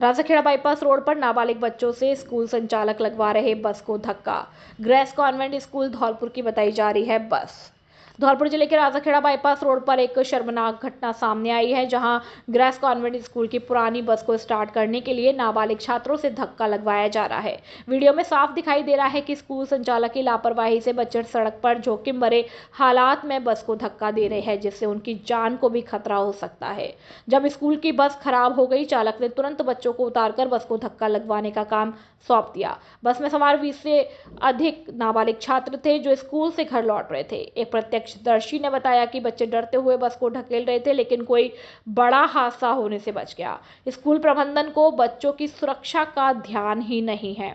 Rajakhera bypass road पर नाबालिग बच्चों से स्कूल संचालक लगवा रहे बस को धक्का। ग्रेस कॉन्वेंट स्कूल धौलपुर की बताई जा रही है बस। धौलपुर जिले के राजाखेड़ा बाईपास रोड पर एक शर्मनाक घटना सामने आई है, जहां ग्रेस कॉन्वेंट स्कूल की पुरानी बस को स्टार्ट करने के लिए नाबालिग छात्रों से धक्का लगवाया जा रहा है। वीडियो में साफ दिखाई दे रहा है कि स्कूल संचालक की लापरवाही से बच्चे सड़क पर जोखिम भरे हालात में बस को धक्का दे रहे हैं, जिससे उनकी जान को भी खतरा हो सकता है। जब स्कूल की बस खराब हो गई, चालक ने तुरंत बच्चों को उतारकर बस को धक्का लगवाने का काम सौंप दिया। बस में सवार 20 से अधिक नाबालिग छात्र थे, जो स्कूल से घर लौट रहे थे। एक प्रत्यक्षदर्शी ने बताया कि बच्चे डरते हुए बस को ढकेल रहे थे, लेकिन कोई बड़ा हादसा होने से बच गया। स्कूल प्रबंधन को बच्चों की सुरक्षा का ध्यान ही नहीं है।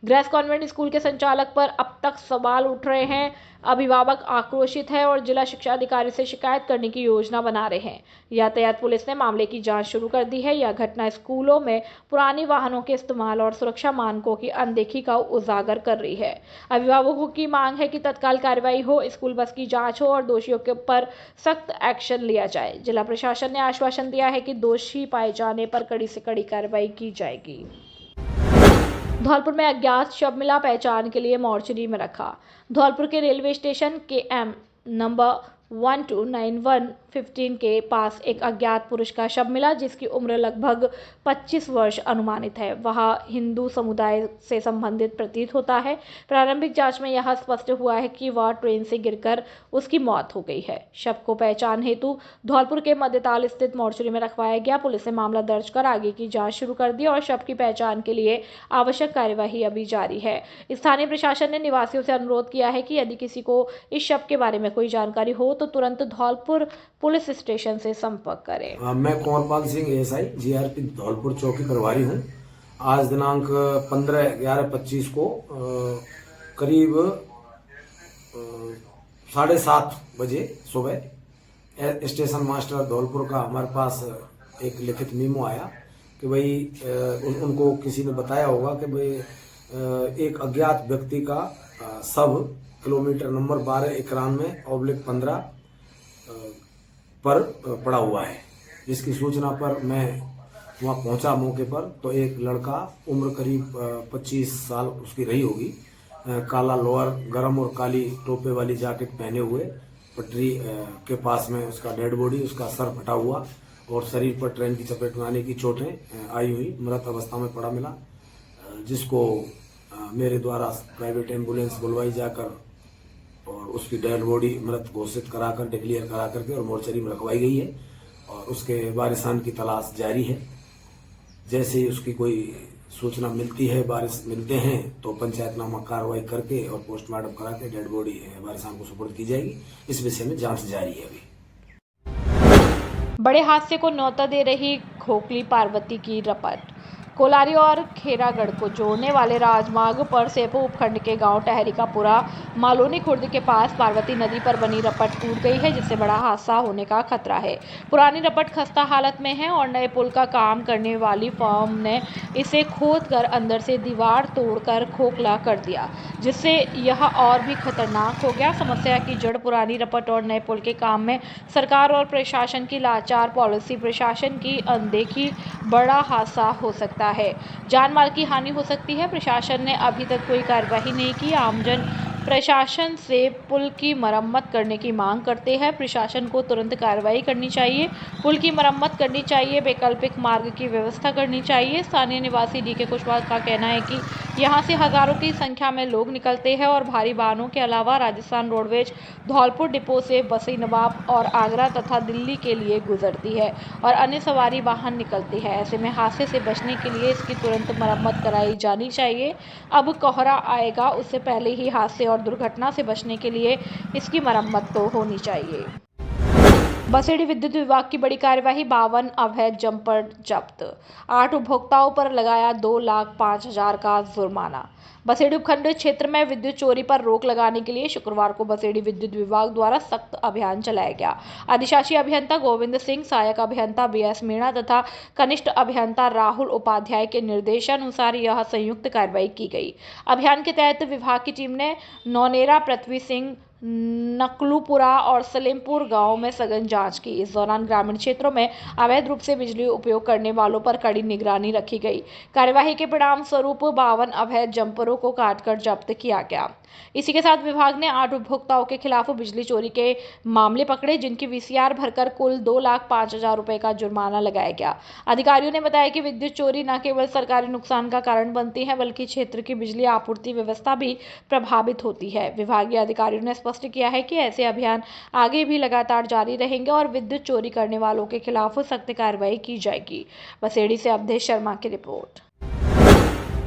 ग्रेस कॉन्वेंट स्कूल के संचालक पर अब तक सवाल उठ रहे हैं। अभिभावक आक्रोशित है और जिला शिक्षा अधिकारी से शिकायत करने की योजना बना रहे हैं। यातायात पुलिस ने मामले की जांच शुरू कर दी है। यह घटना स्कूलों में पुरानी वाहनों के इस्तेमाल और सुरक्षा मानकों की अनदेखी का उजागर कर रही है। अभिभावकों की मांग है कि तत्काल कार्रवाई हो, स्कूल बस की जांच हो और दोषियों के ऊपर सख्त एक्शन लिया जाए। जिला प्रशासन ने आश्वासन दिया है कि दोषी पाए जाने पर कड़ी से कड़ी कार्रवाई की जाएगी। धौलपुर में अज्ञात शव मिला, पहचान के लिए मोर्चरी में रखा। धौलपुर के रेलवे स्टेशन KM नंबर 129115 के पास एक अज्ञात पुरुष का शव मिला, जिसकी उम्र लगभग 25 वर्ष अनुमानित है। वह हिंदू समुदाय से संबंधित प्रतीत होता है। प्रारंभिक जांच में यह स्पष्ट हुआ है कि वह ट्रेन से गिरकर उसकी मौत हो गई है। शव को पहचान हेतु धौलपुर के मध्यताल स्थित मोर्चरी में रखवाया गया। पुलिस ने मामला दर्ज कर आगे की जांच शुरू कर दी और शव की पहचान के लिए आवश्यक कार्यवाही अभी जारी है। स्थानीय प्रशासन ने निवासियों से अनुरोध किया है कि यदि किसी को इस शव के बारे में कोई जानकारी हो तो तुरंत धौलपुर पुलिस स्टेशन से संपर्क करें। मैं कुंवरपाल सिंह ASI GRP धौलपुर चौकी प्रभारी हूं। आज दिनांक 15/11/25 को करीब 7:30 बजे सुबह स्टेशन मास्टर धौलपुर का हमारे पास एक लिखित मीमो आया कि भाई उनको किसी ने बताया होगा कि भाई एक अज्ञात व्यक्ति का शव किलोमीटर नंबर 1291/15 पर पड़ा हुआ है। जिसकी सूचना पर मैं वहां पहुंचा मौके पर, तो एक लड़का उम्र करीब 25 साल उसकी रही होगी, काला लोअर, गरम और काली टोपे वाली जैकेट पहने हुए, पटरी के पास में उसका डेड बॉडी, उसका सर फटा हुआ और शरीर पर ट्रेन की चपेट में आने की चोटें आई हुई मृत अवस्था में पड़ा मिला, जिसको मेरे द्वारा प्राइवेट एम्बुलेंस बुलवाई जाकर और उसकी डेड बॉडी मृत घोषित कराकर, डिक्लेयर करा करके और मोर्चरी में रखवाई गई है और उसके वारिसान की तलाश जारी है। जैसे ही उसकी कोई सूचना मिलती है, वारिस मिलते हैं, तो पंचायतनामा कार्रवाई करके और पोस्टमार्टम करा के डेड बॉडी वारिसान को सुपुर्द की जाएगी। इस विषय में जांच जारी है अभी। बड़े हादसे को न्योता दे रही खोखली पार्वती की रपट। कोलारी और खेरागढ़ को जोड़ने वाले राजमार्ग पर सेपो उपखंड के गांव टहरी का पुरा मालोनी खुर्द के पास पार्वती नदी पर बनी रपट टूट गई है, जिससे बड़ा हादसा होने का खतरा है। पुरानी रपट खस्ता हालत में है और नए पुल का काम करने वाली फर्म ने इसे खोदकर अंदर से दीवार तोड़कर खोखला कर दिया, जिससे यह और भी खतरनाक हो गया। समस्या की जड़ पुरानी रपट और नए पुल के काम में सरकार और प्रशासन की लाचार पॉलिसी, प्रशासन की अनदेखी बड़ा हादसा हो सकता है। जान माल की हानि हो सकती है। प्रशासन ने अभी तक कोई कार्रवाई नहीं की। आमजन प्रशासन से पुल की मरम्मत करने की मांग करते हैं। प्रशासन को तुरंत कार्रवाई करनी चाहिए, पुल की मरम्मत करनी चाहिए, वैकल्पिक मार्ग की व्यवस्था करनी चाहिए। स्थानीय निवासी DK कुशवाहा का कहना है कि यहां से हजारों की संख्या में लोग निकलते हैं और भारी वाहनों के अलावा राजस्थान रोडवेज धौलपुर डिपो से बसई नवाब और आगरा तथा दिल्ली के लिए गुजरती है और अन्य सवारी वाहन निकलते हैं। ऐसे में हादसे से बचने के लिए इसकी तुरंत मरम्मत कराई जानी चाहिए। अब कोहरा आएगा, उससे पहले ही हादसे और दुर्घटना से बचने के लिए इसकी मरम्मत तो होनी चाहिए। बसेड़ी विद्युत विभाग की बड़ी कार्यवाही, 52 अवैध जंपर जब्त, 8 उपभोक्ताओं पर लगाया 2,05,000 का जुर्माना। बसेड़ी उपखंड क्षेत्र में विद्युत चोरी पर रोक लगाने के लिए शुक्रवार को बसेड़ी विद्युत विभाग द्वारा सख्त अभियान चलाया गया। अधिशासी अभियंता गोविंद सिंह, सहायक अभियंता BS मीणा तथा कनिष्ठ अभियंता राहुल उपाध्याय के निर्देशानुसार यह संयुक्त कार्रवाई की गई। अभियान के तहत विभाग की टीम ने नौनेरा, पृथ्वी सिंह, नकलूपुरा और सलेमपुर गांव में सघन जांच की। इस दौरान ग्रामीण क्षेत्रों में अवैध रूप से बिजली उपयोग करने वालों पर कड़ी निगरानी रखी गई। कार्यवाही के परिणाम स्वरूप 52 अवैध जंपरों को काटकर जब्त किया गया। इसी के साथ विभाग ने 8 उपभोक्ताओं के खिलाफ बिजली चोरी के मामले पकड़े, जिनकी VCR भरकर कुल 2,05,000 रुपए का जुर्माना लगाया गया। अधिकारियों ने बताया कि विद्युत चोरी न केवल सरकारी नुकसान का कारण बनती है, बल्कि क्षेत्र की बिजली आपूर्ति व्यवस्था भी प्रभावित होती है। विभागीय अधिकारियों ने स्पष्ट किया है कि ऐसे अभियान आगे भी लगातार जारी रहेंगे और विद्युत चोरी करने वालों के खिलाफ सख्त कार्रवाई की जाएगी। बसेड़ी से अवधेश शर्मा की रिपोर्ट।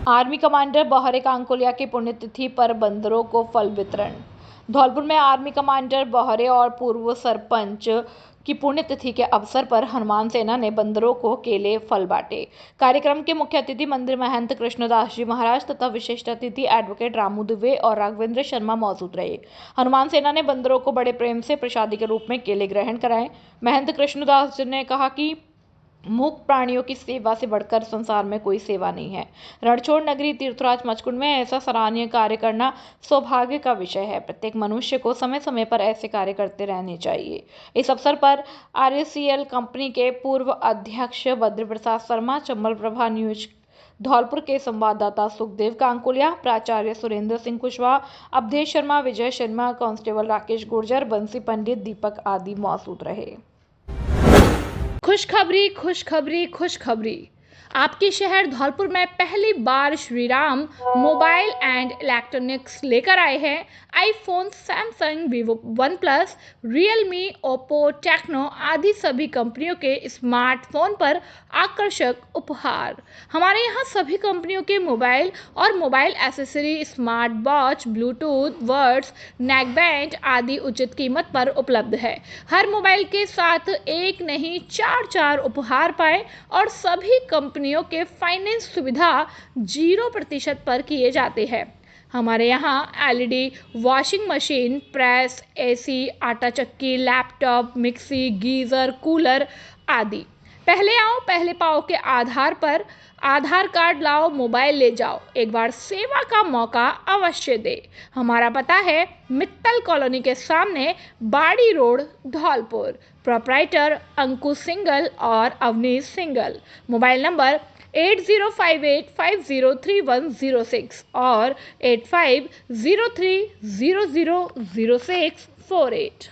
आर्मी कमांडर बहरे कांकोलिया की पुण्यतिथि पर बंदरों को फल वितरण। धौलपुर में आर्मी कमांडर बहरे और पूर्व सरपंच की पुण्यतिथि के अवसर पर हनुमान सेना ने बंदरों को केले फल बांटे। कार्यक्रम के मुख्य अतिथि मंदिर महंत कृष्णदास जी महाराज तथा विशिष्ट अतिथि एडवोकेट रामू दुबे और राघवेंद्र शर्मा मौजूद रहे। हनुमान सेना ने बंदरों को बड़े प्रेम से प्रसादी के रूप में केले ग्रहण कराए। महंत कृष्णदास जी ने कहा कि मूक प्राणियों की सेवा से बढ़कर संसार में कोई सेवा नहीं है। रणछोड़ नगरी तीर्थराज मचकुंड में ऐसा सराहनीय कार्य करना सौभाग्य का विषय है। प्रत्येक मनुष्य को समय समय पर ऐसे कार्य करते रहने चाहिए। इस अवसर पर RACL कंपनी के पूर्व अध्यक्ष बद्री प्रसाद शर्मा, चंबल प्रभा न्यूज धौलपुर के संवाददाता सुखदेव कांकोलिया, प्राचार्य सुरेंद्र सिंह कुशवाहा, अवधेश शर्मा, विजय शर्मा, कांस्टेबल राकेश गुर्जर, बंसी पंडित, दीपक आदि मौजूद रहे। खुशखबरी खुशखबरी खुशखबरी। आपके शहर धौलपुर में पहली बार Shri Ram mobile and electronics लेकर आए हैं iPhone, Samsung, Vivo, OnePlus, Realme, Oppo, Tecno आदि सभी कंपनियों के स्मार्टफोन पर आकर्षक उपहार। हमारे यहाँ सभी कंपनियों के मोबाइल और mobile accessory, smart watch, Bluetooth, words, neck band आदि उचित कीमत पर उपलब्ध है। हर मोबाइल के साथ एक नहीं 4 उपहार पाएं और सभी कंपनियों के फाइनेंस सुविधा 0% पर किए जाते हैं। हमारे यहाँ LED washing machine, press, AC, आटा चक्की, लैपटॉप, मिक्सी, गीजर, कूलर आदि। पहले आओ पहले पाओ के आधार पर आधार कार्ड लाओ, मोबाइल ले जाओ, एक बार सेवा का मौका अवश्य दे। हमारा पता है मित्तल कॉलोनी के सामने, बाड़ी रोड, धौलपुर। प्रोप्राइटर अंकुश सिंगल और अवनीश सिंगल। मोबाइल नंबर 8058503106 और 8503000648।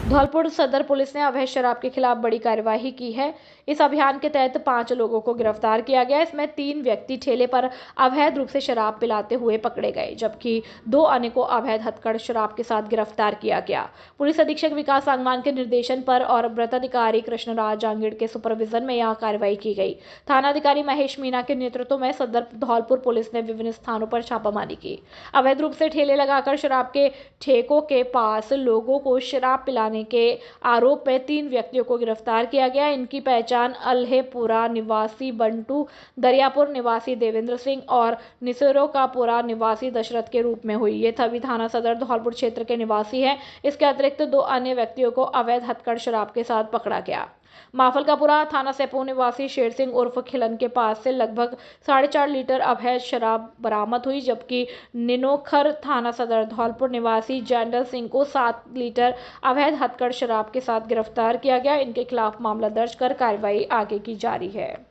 धौलपुर सदर पुलिस ने अवैध शराब के खिलाफ बड़ी कार्यवाही की है। इस अभियान के तहत 5 लोगों को गिरफ्तार किया गया। इसमें 3 व्यक्ति ठेले पर अवैध रूप से शराब पिलाते हुए पकड़े गए, जबकि 2 अन्य को अवैध हथकड़ शराब के साथ गिरफ्तार किया गया। पुलिस अधीक्षक विकास सांगवान के निर्देशन पर और व्रताधिकारी कृष्णराज जांगिड़ के सुपरविजन में यह कार्रवाई की गई। थानाधिकारी महेश मीना के नेतृत्व में सदर धौलपुर पुलिस ने विभिन्न स्थानों पर छापामारी की। अवैध रूप से ठेले लगाकर शराब के ठेकों के पास लोगों को शराब पिलाने के आरोप में 3 व्यक्तियों को गिरफ्तार किया गया। इनकी पहचान अल्हेपुरा निवासी बंटू, दरियापुर निवासी देवेंद्र सिंह और निसरोकापुरा निवासी दशरथ के रूप में हुई। ये सभी थाना सदर धौलपुर क्षेत्र के निवासी हैं। इसके अतिरिक्त 2 अन्य व्यक्तियों को अवैध हथकड़ शराब के साथ पकड़ा गया। माफलकापुरा थाना सेपो निवासी शेर सिंह उर्फ खिलन के पास से लगभग 4.5 लीटर अवैध शराब बरामद हुई, जबकि निनोखर थाना सदर धौलपुर निवासी जैंडल सिंह को 7 लीटर अवैध हथकड़ शराब के साथ गिरफ्तार किया गया। इनके खिलाफ मामला दर्ज कर कार्रवाई आगे की जारी है।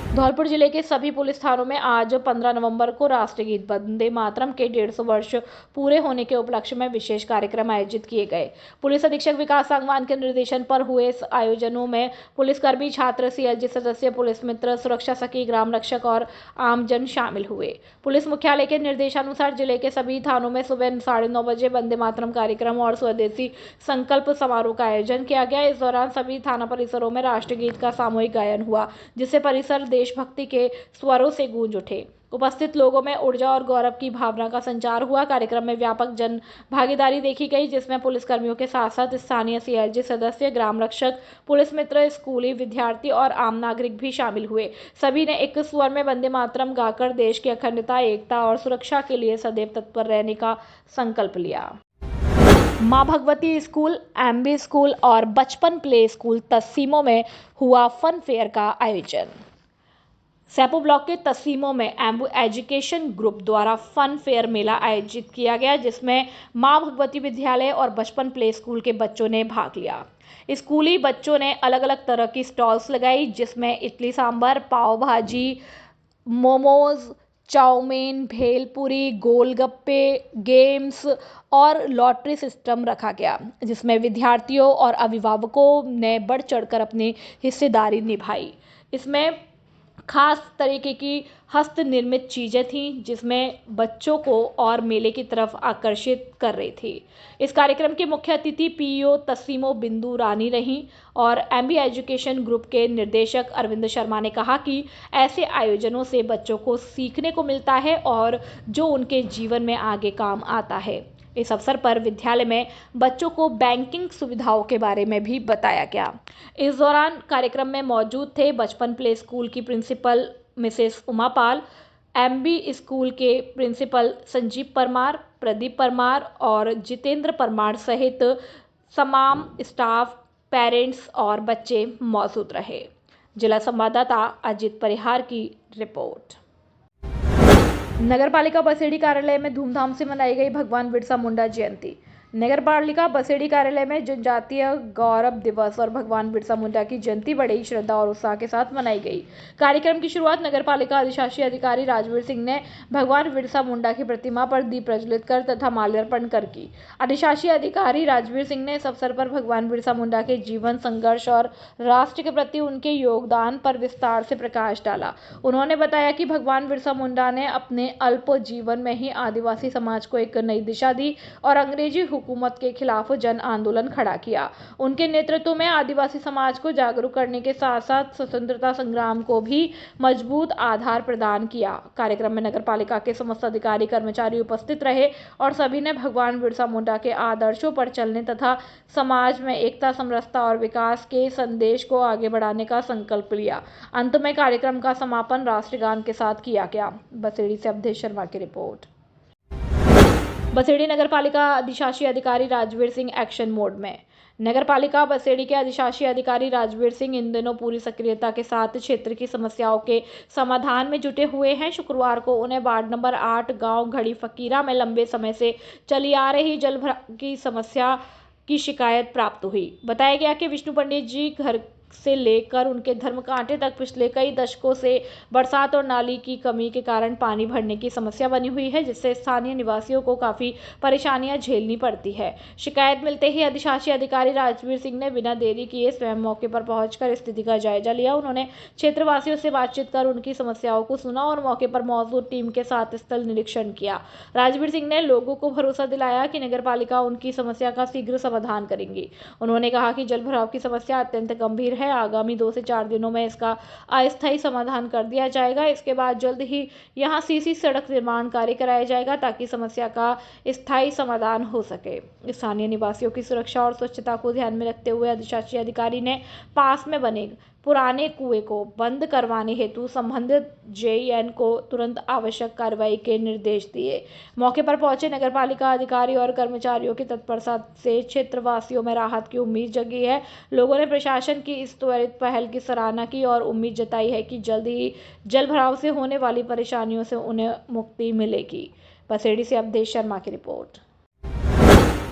धौलपुर जिले के सभी पुलिस थानों में आज 15 नवंबर को राष्ट्रीय गीत वंदे मातरम के 150 वर्ष पूरे होने के उपलक्ष्य में विशेष कार्यक्रम आयोजित किए गए। पुलिस अधीक्षक विकास सांगवान के निर्देशन पर हुए इस आयोजनों में पुलिसकर्मी, छात्र, CLG सदस्य, पुलिस मित्र, सुरक्षा सखी, ग्राम रक्षक और आमजन शामिल हुए। पुलिस मुख्यालय के निर्देशानुसार जिले के सभी थानों में सुबह 9:30 बजे वंदे मातरम कार्यक्रम और स्वदेशी संकल्प समारोह का आयोजन किया गया। इस दौरान सभी थाना परिसरों में राष्ट्रीय गीत का सामूहिक गायन हुआ, जिससे परिसर देशभक्ति के स्वरों से गूंज उठे। उपस्थित लोगों में ऊर्जा और गौरव की भावना का संचार हुआ। कार्यक्रम में व्यापक जन भागीदारी देखी गई, जिसमें पुलिसकर्मियों के साथ साथ स्थानीय CLG सदस्य, ग्राम रक्षक, पुलिस मित्र, स्कूली विद्यार्थी और आम नागरिक भी शामिल हुए। सभी ने एक स्वर में वंदे मातरम गाकर देश की अखंडता, एकता और सुरक्षा के लिए सदैव तत्पर रहने का संकल्प लिया। मां भगवती स्कूल, MB स्कूल और बचपन प्ले स्कूल तस्सीमों में हुआ फन फेयर का आयोजन। सैपो ब्लॉक के तस्सीमों में एम्बू एजुकेशन ग्रुप द्वारा फन फेयर मेला आयोजित किया गया, जिसमें मां भगवती विद्यालय और बचपन प्ले स्कूल के बच्चों ने भाग लिया। स्कूली बच्चों ने अलग अलग तरह की स्टॉल्स लगाई, जिसमें इडली सांभर, पाव भाजी, मोमोज, चाउमीन, भेलपुरी, गोलगप्पे, गेम्स और लॉटरी सिस्टम रखा गया, जिसमें विद्यार्थियों और अभिभावकों ने बढ़ चढ़कर अपनी हिस्सेदारी निभाई। इसमें खास तरीके की हस्त निर्मित चीज़ें थीं, जिसमें बच्चों को और मेले की तरफ आकर्षित कर रही थी। इस कार्यक्रम के मुख्य अतिथि पीईओ तस्सीमो बिंदु रानी रहीं और एमबी एजुकेशन ग्रुप के निर्देशक अरविंद शर्मा ने कहा कि ऐसे आयोजनों से बच्चों को सीखने को मिलता है और जो उनके जीवन में आगे काम आता है। इस अवसर पर विद्यालय में बच्चों को बैंकिंग सुविधाओं के बारे में भी बताया गया। इस दौरान कार्यक्रम में मौजूद थे बचपन प्ले स्कूल की प्रिंसिपल मिसेस उमापाल, एमबी स्कूल के प्रिंसिपल संजीव परमार, प्रदीप परमार और जितेंद्र परमार सहित तमाम स्टाफ, पेरेंट्स और बच्चे मौजूद रहे। जिला संवाददाता अजित परिहार की रिपोर्ट। नगरपालिका बसेड़ी कार्यालय में धूमधाम से मनाई गई भगवान बिरसा मुंडा जयंती। नगरपालिका बसेड़ी कार्यालय में जनजातीय गौरव दिवस और भगवान बिरसा मुंडा की जयंती बड़ी श्रद्धा और उत्साह के साथ मनाई गई। कार्यक्रम की शुरुआत नगरपालिका अधिशासी अधिकारी राजवीर सिंह ने भगवान बिरसा मुंडा की प्रतिमा पर दीप प्रज्वलित कर तथा माल्यार्पण कर की। अधिशासी अधिकारी राजवीर सिंह ने इस अवसर पर भगवान बिरसा मुंडा के जीवन, संघर्ष और राष्ट्र के प्रति उनके योगदान पर विस्तार से प्रकाश डाला। उन्होंने बताया कि भगवान बिरसा मुंडा ने अपने अल्प जीवन में ही आदिवासी समाज को एक नई दिशा दी और अंग्रेजी हुकूमत के खिलाफ जन आंदोलन खड़ा किया। उनके नेतृत्व में आदिवासी समाज को जागरूक करने के साथ साथ स्वतंत्रता संग्राम को भी मजबूत आधार प्रदान किया। कार्यक्रम में नगरपालिका के समस्त अधिकारी कर्मचारी उपस्थित रहे और सभी ने भगवान बिरसा मुंडा के आदर्शों पर चलने तथा समाज में एकता, समरसता और विकास के संदेश को आगे बढ़ाने का संकल्प लिया। अंत में कार्यक्रम का समापन राष्ट्रगान के साथ किया गया। बसेड़ी से अवधेश शर्मा की रिपोर्ट। बसेड़ी नगरपालिका अधिशासी अधिकारी राजवीर सिंह एक्शन मोड में। नगरपालिका बसेड़ी के अधिशासी अधिकारी राजवीर सिंह इन दिनों पूरी सक्रियता के साथ क्षेत्र की समस्याओं के समाधान में जुटे हुए हैं। शुक्रवार को उन्हें वार्ड नंबर 8 गांव घड़ी फकीरा में लंबे समय से चली आ रही जल भराव की समस्या की शिकायत प्राप्त हुई। बताया गया कि विष्णु पंडित जी घर से लेकर उनके धर्मकांटे तक पिछले कई दशकों से बरसात और नाली की कमी के कारण पानी भरने की समस्या बनी हुई है, जिससे स्थानीय निवासियों को काफी परेशानियां झेलनी पड़ती है। शिकायत मिलते ही अधिशासी अधिकारी राजवीर सिंह ने बिना देरी किए स्वयं मौके पर पहुंचकर स्थिति का जायजा लिया। उन्होंने क्षेत्रवासियों से बातचीत कर उनकी समस्याओं को सुना और मौके पर मौजूद टीम के साथ स्थल निरीक्षण किया। राजवीर सिंह ने लोगों को भरोसा दिलाया कि नगरपालिका उनकी समस्या का शीघ्र समाधान करेंगी। उन्होंने कहा कि जल भराव की समस्या अत्यंत गंभीर है। आगामी 2 से 4 दिनों में इसका अस्थायी समाधान कर दिया जाएगा। इसके बाद जल्द ही यहां सीसी सड़क निर्माण कार्य कराया जाएगा ताकि समस्या का स्थायी समाधान हो सके। स्थानीय निवासियों की सुरक्षा और स्वच्छता को ध्यान में रखते हुए अधिशासी अधिकारी ने पास में बने पुराने कुएं को बंद करवाने हेतु संबंधित जेईएन को तुरंत आवश्यक कार्रवाई के निर्देश दिए। मौके पर पहुंचे नगरपालिका अधिकारी और कर्मचारियों की तत्परता से क्षेत्रवासियों में राहत की उम्मीद जगी है। लोगों ने प्रशासन की इस त्वरित पहल की सराहना की और उम्मीद जताई है कि जल्द ही जल भराव से होने वाली परेशानियों से उन्हें मुक्ति मिलेगी। बसेड़ी से अवधेश शर्मा की रिपोर्ट।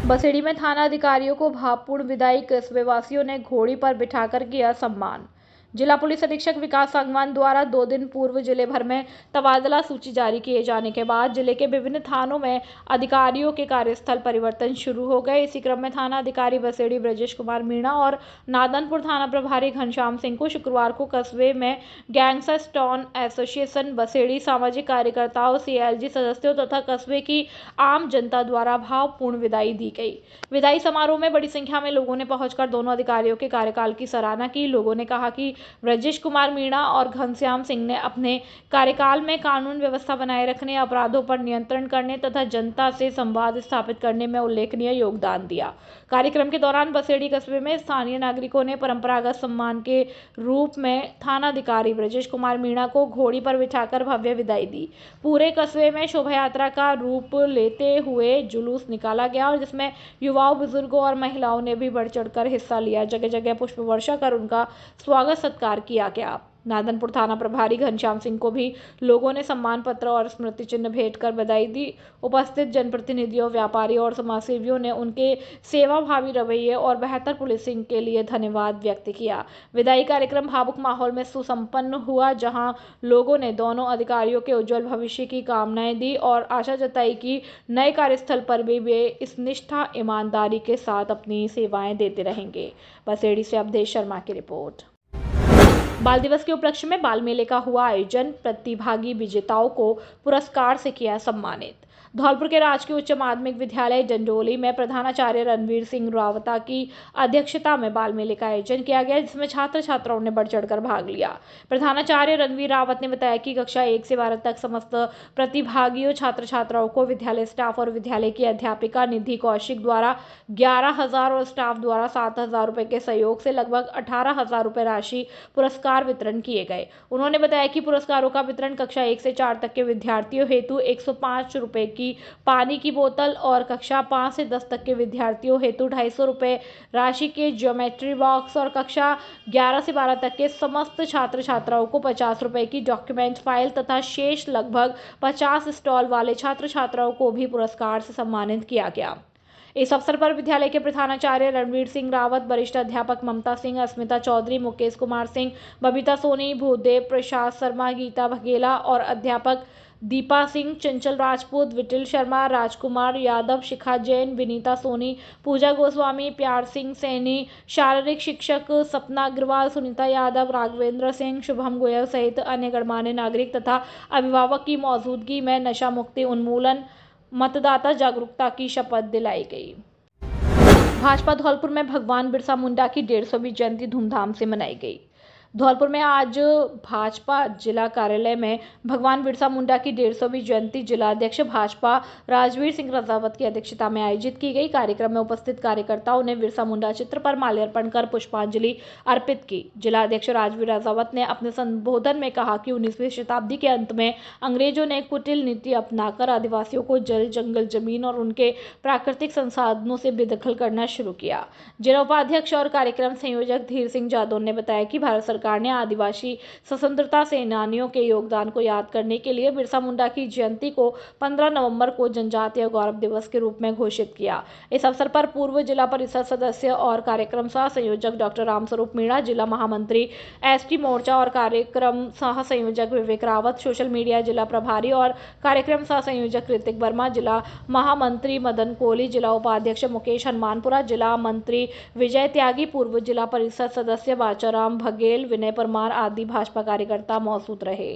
बसेड़ी में थाना अधिकारियों को भावपूर्ण विदाई, कस्बेवासियों ने घोड़ी पर बिठाकर किया सम्मान। जिला पुलिस अधीक्षक विकास सांगवान द्वारा 2 दिन पूर्व जिले भर में तबादला सूची जारी किए जाने के बाद जिले के विभिन्न थानों में अधिकारियों के कार्यस्थल परिवर्तन शुरू हो गए। इसी क्रम में थाना अधिकारी बसेड़ी ब्रजेश कुमार मीणा और नादनपुर थाना प्रभारी घनश्याम सिंह को शुक्रवार को कस्बे में गैंगस्टर टॉन एसोसिएशन बसेड़ी, सामाजिक कार्यकर्ताओं, सीएलजी सदस्यों तथा कस्बे की आम जनता द्वारा भावपूर्ण विदाई दी गई। विदाई समारोह में बड़ी संख्या में लोगों ने पहुंचकर दोनों अधिकारियों के कार्यकाल की सराहना की। लोगों ने कहा कि ब्रजेश कुमार मीणा और घनश्याम सिंह ने अपने कार्यकाल में कानून व्यवस्था बनाए रखने, अपराधों पर नियंत्रण करने तथा जनता से संवाद स्थापित करने में उल्लेखनीय योगदान दिया। कार्यक्रम के दौरान बसेड़ी कस्बे में स्थानीय नागरिकों ने परंपरागत सम्मान के रूप में थानाधिकारी ब्रजेश कुमार मीणा को घोड़ी पर बिठाकर भव्य विदाई दी। पूरे कस्बे में शोभा यात्रा का रूप लेते हुए जुलूस निकाला गया और जिसमें युवाओं, बुजुर्गों और महिलाओं ने भी बढ़ चढ़कर हिस्सा लिया। जगह जगह पुष्प वर्षा कर उनका स्वागत सत्कार किया गया। नादनपुर थाना प्रभारी घनश्याम सिंह को भी लोगों ने सम्मान पत्र और स्मृति चिन्ह भेंट कर बधाई दी। उपस्थित जनप्रतिनिधियों, व्यापारियों और समाजसेवियों ने उनके सेवाभावी रवैये और बेहतर पुलिसिंग के लिए धन्यवाद व्यक्त किया। विदाई कार्यक्रम भावुक माहौल में सुसंपन्न हुआ, जहां लोगों ने दोनों अधिकारियों के उज्जवल भविष्य की कामनाएं दी और आशा जताई कि नए कार्यस्थल पर भी वे इस निष्ठा, ईमानदारी के साथ अपनी सेवाएं देते रहेंगे। बसेड़ी से अवधेश शर्मा की रिपोर्ट। बाल दिवस के उपलक्ष्य में बाल मेले का हुआ आयोजन। प्रतिभागी विजेताओं को पुरस्कार से किया सम्मानित। धौलपुर के राजकीय उच्च माध्यमिक विद्यालय जंडोली में प्रधानाचार्य रणवीर सिंह रावता की अध्यक्षता में बाल मेले का आयोजन किया गया, जिसमें छात्र छात्राओं ने बढ़ चढ़कर भाग लिया। प्रधानाचार्य रणवीर रावत ने बताया कि कक्षा 1 से 12 तक समस्त प्रतिभागियों छात्र छात्राओं को विद्यालय स्टाफ और विद्यालय की अध्यापिका निधि कौशिक द्वारा 11,000 और स्टाफ द्वारा 7,000 रुपए के सहयोग से लगभग 18,000 रुपए राशि पुरस्कार वितरण किए गए। उन्होंने बताया कि पुरस्कारों का वितरण कक्षा 1 से 4 तक के विद्यार्थियों हेतु 105 रुपए की पानी की बोतल और कक्षा 5 से 10 तक के विद्यार्थियों हेतु 250 रुपए राशि के ज्योमेट्री बॉक्स और कक्षा 11 से 12 तक के समस्त छात्र छात्राओं को 50 रुपए की डॉक्यूमेंट फाइल तथा शेष लगभग 50 स्टॉल वाले छात्र छात्राओं को भी पुरस्कार से सम्मानित किया गया। इस अवसर पर विद्यालय के प्रधानाचार्य रणवीर सिंह रावत, वरिष्ठ अध्यापक ममता सिंह, अस्मिता चौधरी, मुकेश कुमार सिंह, बबीता सोनी, भूदेव प्रसाद शर्मा, गीता बघेला और अध्यापक दीपा सिंह, चंचल राजपूत, विटिल शर्मा, राजकुमार यादव, शिखा जैन, विनीता सोनी, पूजा गोस्वामी, प्यार सिंह सैनी, शारीरिक शिक्षक सपना अग्रवाल, सुनीता यादव, राघवेंद्र सिंह, शुभम गोयल सहित अन्य गणमान्य नागरिक तथा अभिभावक की मौजूदगी में नशा मुक्ति उन्मूलन, मतदाता जागरूकता की शपथ दिलाई गई। भाजपा धौलपुर में भगवान बिरसा मुंडा की 150वीं जयंती धूमधाम से मनाई गई। धौलपुर में आज भाजपा जिला कार्यालय में भगवान बिरसा मुंडा की 150वीं जयंती जिला अध्यक्ष भाजपा राजवीर सिंह राजावत की अध्यक्षता में आयोजित की गई। कार्यक्रम में उपस्थित कार्यकर्ताओं ने बिरसा मुंडा चित्र पर माल्यार्पण कर पुष्पांजलि अर्पित की। जिला अध्यक्ष राजवीर राजावत ने अपने संबोधन में कहा कि 19वीं शताब्दी के अंत में अंग्रेजों ने कुटिल नीति अपनाकर आदिवासियों को जल, जंगल, जमीन और उनके प्राकृतिक संसाधनों से बेदखल करना शुरू किया। जिला उपाध्यक्ष और कार्यक्रम संयोजक धीर सिंह जादौन ने बताया कि भारत सरकार ने आदिवासी स्वतंत्रता सेनानियों के योगदान को याद करने के लिए बिरसा मुंडा की जयंती को 15 नवंबर को जनजातीय गौरव दिवस के रूप में घोषित किया। इस अवसर पर पूर्व जिला परिषद सदस्य और कार्यक्रम सह संयोजक डॉक्टर रामस्वरूप मीणा, जिला महामंत्री एसटी मोर्चा और कार्यक्रम सह संयोजक विवेक रावत, सोशल मीडिया जिला प्रभारी और कार्यक्रम सह संयोजक ऋतिक वर्मा, जिला महामंत्री मदन कोहली, जिला उपाध्यक्ष मुकेश हनुमानपुरा, जिला मंत्री विजय त्यागी, पूर्व जिला परिषद सदस्य बाचाराम बघेल, विनय परमार आदि भाजपा कार्यकर्ता मौजूद रहे।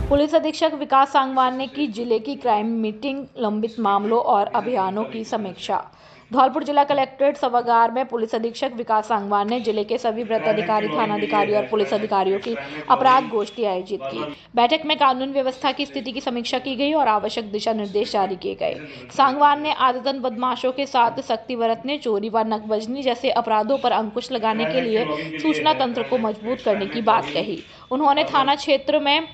पुलिस अधीक्षक विकास सांगवान ने की जिले की क्राइम मीटिंग, लंबित मामलों और अभियानों की समीक्षा। धौलपुर जिला कलेक्ट्रेट सभागार में पुलिस अधीक्षक विकास सांगवान ने जिले के सभी वृत्त अधिकारी, थानाधिकारी और पुलिस अधिकारियों की अपराध गोष्ठी आयोजित की। बैठक में कानून व्यवस्था की स्थिति की समीक्षा की गई और आवश्यक दिशा निर्देश जारी किए गए। सांगवान ने आदतन बदमाशों के साथ सख्ती बरतने, चोरी व नकबजनी जैसे अपराधों पर अंकुश लगाने के लिए सूचना तंत्र को मजबूत करने की बात कही। उन्होंने थाना क्षेत्र में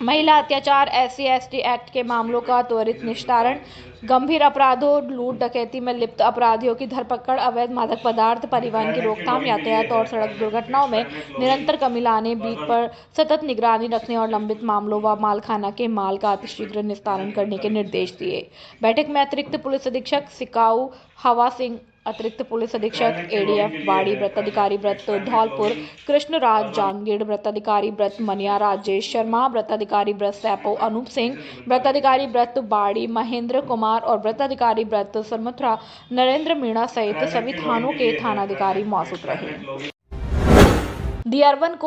महिला अत्याचार, SC/ST एक्ट के मामलों का त्वरित निस्तारण, गंभीर अपराधों, लूट डकैती में लिप्त अपराधियों की धरपकड़, अवैध मादक पदार्थ परिवहन की रोकथाम, यातायात और सड़क दुर्घटनाओं में निरंतर कमी लाने, बीट पर सतत निगरानी रखने और लंबित मामलों व मालखाना के माल का अतिशीघ्र निस्तारण करने के निर्देश दिए। बैठक में अतिरिक्त पुलिस अधीक्षक सिकाऊ हवा सिंह, अतिरिक्त पुलिस अधीक्षक ADF बाड़ी, वृत्ताधिकारी वृत्त धौलपुर कृष्णराज जांगीड़, वृत्ताधिकारी वृत्त मनिया राजेश शर्मा, वृत्ताधिकारी वृत्त सैपो अनूप सिंह, वृत्ताधिकारी वृत्त बाड़ी महेंद्र कुमार और वृत्ताधिकारी वृत्त सरमथुरा नरेंद्र मीणा सहित सभी थानों के थानाधिकारी मौजूद रहे। दी urban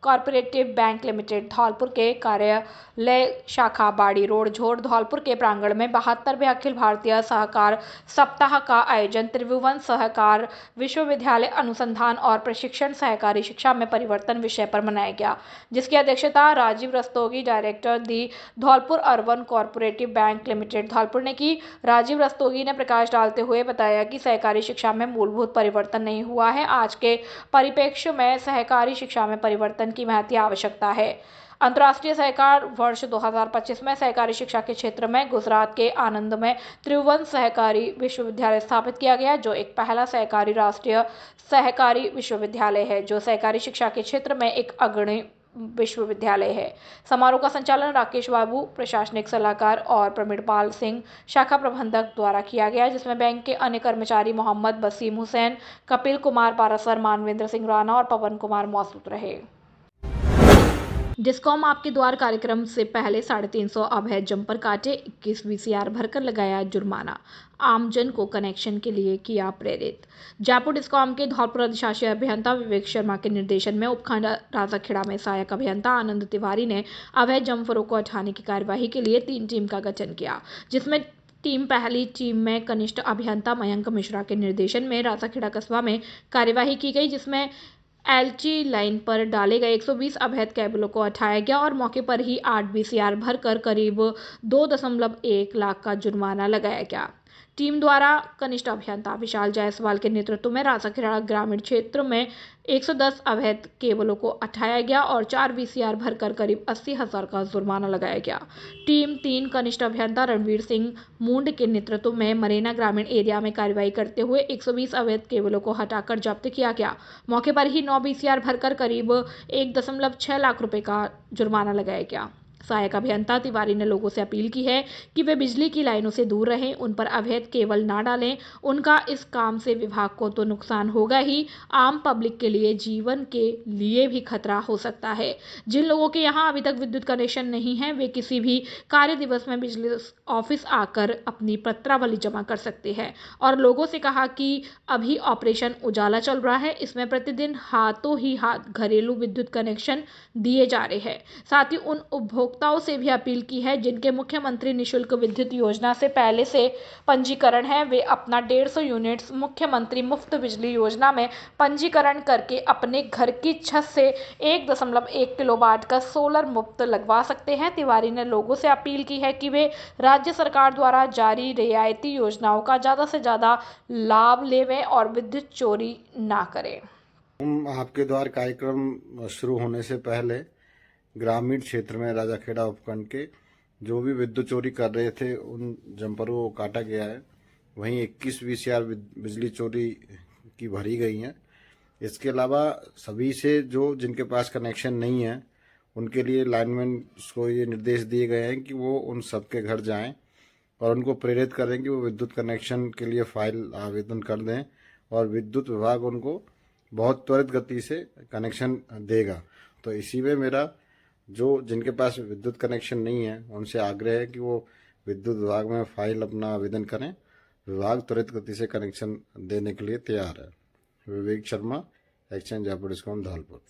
corporative bank limited Dholpur के कार्यालय शाखा बाड़ी रोड झोड़ धौलपुर के प्रांगण में 72वें अखिल भारतीय सहकार सप्ताह का आयोजन त्रिभुवन सहकार विश्वविद्यालय अनुसंधान और प्रशिक्षण सहकारी शिक्षा में परिवर्तन विषय पर मनाया गया, जिसकी अध्यक्षता Rajiv Rastogi, director the Dholpur urban corporative bank limited Dholpur ने की। राजीव रस्तोगी ने प्रकाश डालते हुए बताया कि सहकारी शिक्षा में मूलभूत परिवर्तन नहीं हुआ है। आज के परिप्रेक्ष्य में सहकारी शिक्षा में परिवर्तन संचालन की महती आवश्यकता है। अंतर्राष्ट्रीय सहकार वर्ष 2025 में सहकारी शिक्षा के क्षेत्र में गुजरात के आनंद में त्रिभुवन सहकारी विश्वविद्यालय स्थापित किया गया, जो एक पहला सहकारी राष्ट्रीय सहकारी विश्वविद्यालय है, जो सहकारी शिक्षा के क्षेत्र में एक अग्रणी विश्वविद्यालय है। समारोह का संचालन राकेश बाबू, प्रशासनिक सलाहकार, और प्रमिड़पाल सिंह, शाखा प्रबंधक द्वारा किया गया, जिसमें बैंक के अन्य कर्मचारी मोहम्मद बसीम हुसैन, कपिल कुमार पारासर, मानवेंद्र सिंह राणा और पवन कुमार मौजूद रहे। डिस्कॉम आपके द्वार कार्यक्रम से पहले 350 अवैध जंपर काटे, 21 वीसीआर भरकर लगाया जुर्माना, आमजन को कनेक्शन के लिए किया प्रेरित। जयपुर डिस्कॉम के धौलपुर अधिशासी अभियंता विवेक शर्मा के निर्देशन में उपखंड राजाखेड़ा में सहायक अभियंता आनंद तिवारी ने अवैध जंपरों को हटाने की कार्यवाही के लिए 3 टीम का गठन किया, जिसमें पहली टीम में कनिष्ठ अभियंता मयंक मिश्रा के निर्देशन में राजाखेड़ा कस्बा में कार्यवाही की गई, जिसमें एलची लाइन पर डाले गए 120 अवैध केबलों को हटाया गया और मौके पर ही 8 वीसीआर भरकर करीब 2.1 लाख का जुर्माना लगाया गया। टीम द्वारा कनिष्ठ अभियंता विशाल जायसवाल के नेतृत्व में राजाखेड़ा ग्रामीण क्षेत्र में 110 अवैध केबलों को हटाया गया और 4 वीसीआर भरकर करीब 80,000 का जुर्माना लगाया गया। टीम 3 कनिष्ठ अभियंता रणवीर सिंह मूंड के नेतृत्व में मरेना ग्रामीण एरिया में कार्रवाई करते हुए 120 अवैध केबलों को हटाकर जब्त किया गया। मौके पर ही 9 वीसीआर भरकर करीब 1.6 लाख रुपए का जुर्माना लगाया गया। सहायक अभियंता तिवारी ने लोगों से अपील की है कि वे बिजली की लाइनों से दूर रहें, उन पर अवैध केबल ना डालें। उनका इस काम से विभाग को तो नुकसान होगा ही, आम पब्लिक के लिए जीवन के लिए भी खतरा हो सकता है। जिन लोगों के यहाँ अभी तक विद्युत कनेक्शन नहीं है, वे किसी भी कार्य दिवस में बिजली ऑफिस आकर अपनी पत्रावली जमा कर सकते हैं। और लोगों से कहा कि अभी ऑपरेशन उजाला चल रहा है, इसमें प्रतिदिन हाथों ही हाथ घरेलू विद्युत कनेक्शन दिए जा रहे हैं। साथ ही उन उपभोक्ताओं से भी अपील की है जिनके मुख्यमंत्री निःशुल्क विद्युत योजना से पहले से पंजीकरण है, वे अपना 150 यूनिट्स मुख्यमंत्री मुफ्त बिजली योजना में पंजीकरण करके अपने घर की छत से 1.1 किलोवाट का सोलर मुफ्त लगवा सकते हैं। तिवारी ने लोगों से अपील की है कि वे राज्य सरकार द्वारा जारी रियायती योजनाओं का ज़्यादा से ज़्यादा लाभ लेवें और विद्युत चोरी ना करें। आपके द्वार कार्यक्रम शुरू होने से पहले ग्रामीण क्षेत्र में राजाखेड़ा उपखंड के जो भी विद्युत चोरी कर रहे थे उन जंपरों को काटा गया है। वहीं 21 वीसीआर बिजली चोरी की भरी गई हैं। इसके अलावा सभी से जो जिनके पास कनेक्शन नहीं है उनके लिए लाइनमैन को ये निर्देश दिए गए हैं कि वो उन सबके घर जाएं और उनको प्रेरित करें कि वो विद्युत कनेक्शन के लिए फाइल आवेदन कर दें और विद्युत विभाग उनको बहुत त्वरित गति से कनेक्शन देगा। तो इसी में मेरा जो जिनके पास विद्युत कनेक्शन नहीं है उनसे आग्रह है कि वो विद्युत विभाग में फाइल अपना आवेदन करें। विभाग त्वरित गति से कनेक्शन देने के लिए तैयार है। Vivek Sharma, exchange Jaipur discom Dholpur.